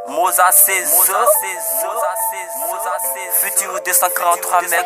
Moza Cézo, futur 243 mecs.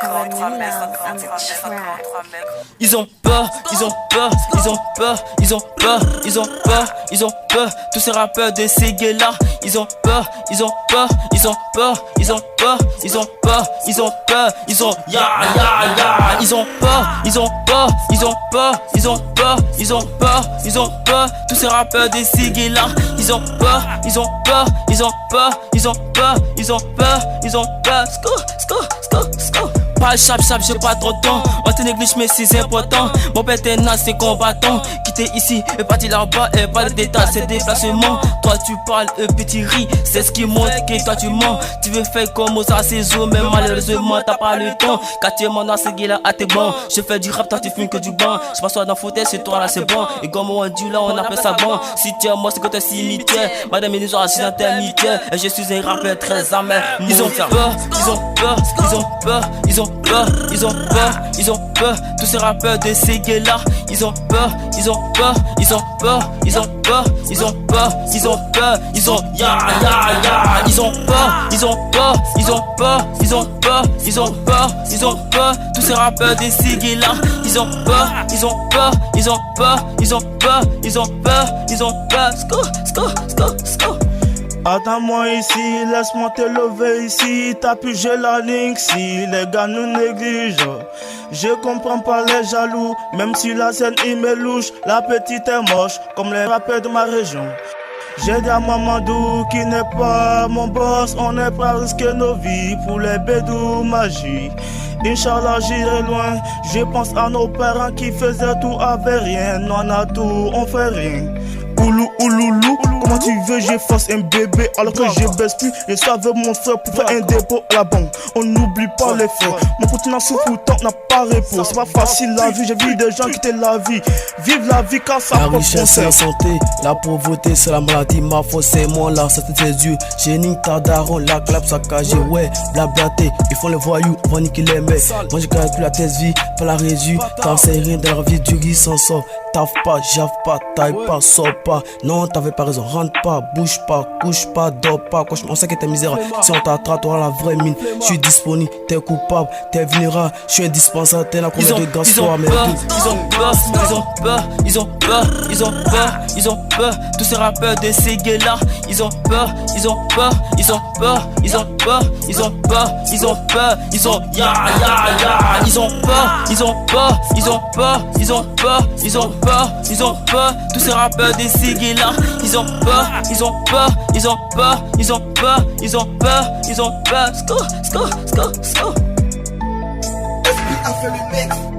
Ils ont peur, ils ont peur, ils ont peur, ils ont peur, ils ont peur, ils ont peur. Tous ces rappeurs de ces gars-là, ils ont peur, ils ont peur, ils ont peur, ils ont peur, ils ont peur, ils ont peur, ils ont ya ya ya. Ils ont peur, ils ont peur, ils ont peur, ils ont peur, ils ont peur, ils ont peur. Tous ces rappeurs de ces gars-là, ils ont peur, ils ont peur, ils ont peur, ils ont peur, ils ont peur, ils ont peur. Sco, sco, sco, sco. Pas chap chap, j'ai pas trop de temps. On te néglige mais c'est important. Mon père t'es naze, c'est combattant. Quitter ici et parti là-bas et pas de détails, c'est déplacement. Toi tu parles, petit riz, c'est ce qui montre que toi tu mens. Tu veux faire comme aux Cézo, mais malheureusement t'as pas le temps. Quand tu es mon ancien là à tes bons. Je fais du rap, toi tu fumes que du banc. Je m'assois dans le fauteuil, c'est toi là c'est bon. Et comme on dit là, on appelle ça bon. Si tu es moi, c'est que t'es cimetière. Madame, ils nous ont assis dans tes mitières. Et je suis un rappeur très amer. Ils ont peur, ils ont peur, ils ont peur, ils ont peur, ils ont peur, ils ont peur. Tous ces rappeurs de ces gars-là, ils ont peur, ils ont peur, ils ont peur, ils ont peur, ils ont peur, ils ont peur, ils ont ya ya ya. Ils ont peur, ils ont peur, ils ont peur, ils ont peur, ils ont peur, ils ont peur. Tous ces rappeurs de ces gars-là, ils ont peur, ils ont peur, ils ont peur, ils ont peur, ils ont peur, ils ont peur. Sco, sco, sco, sco. Attends-moi ici, laisse-moi te lever ici. T'as pugé la ligne si les gars nous négligent. Je comprends pas les jaloux, même si la scène il me louche. La petite est moche, comme les rappeurs de ma région. J'ai dit à Mamadou qui n'est pas mon boss. On est prêt à risquer nos vies pour les bédous magie. Inch'Allah j'irai loin. Je pense à nos parents qui faisaient tout avec rien. Nous on a tout, on fait rien. Oulou, ouloulou, comment tu veux je fasse un bébé alors que je baisse plus. Je savais mon frère pour faire un dépôt à la banque. On n'oublie pas les frères. Mon continent souffre pourtant n'a pas repos. C'est pas facile la vie, j'ai vu des gens quitter la vie. Vive la vie car ça la richesse c'est la santé, la pauvreté c'est la maladie. Ma faute c'est moi là, ça c'est Dieu. J'ai nique ta daron, la clap saccagée. Ouais, blablaté, ils font les voyous, on va niquer les mecs. Moi je calcule la thèse vie, pas la résu. Car c'est rien dans la vie, du riz sans sort. Taffe pas, jave pas, taille pas, sors pas. Non, t'avais pas raison, rentre pas, bouge pas, couche pas, dors pas. On sait que t'es misérable. Si on t'attrape, t'auras la vraie mine. Je suis disponible, t'es coupable, t'es vulnérable. Je suis indispensable, t'es là combien de gars soir, mais ils ont peur, ils ont peur, ils ont peur, ils ont peur, ils ont peur. Tous ces rappeurs de ces gars-là, ils ont peur, ils ont peur, ils ont peur, ils ont peur, ils ont peur, ils ont peur, ils ont ya ya ya. Ils ont peur, ils ont peur, ils ont peur, ils ont peur, ils ont peur, ils ont peur. Tous ces rappeurs de ces gars-là, ils ont peur, ils ont peur, ils ont peur, ils ont peur, ils ont peur, ils ont peur. Sco, sco, sco, sco. Esprit a fait le mix.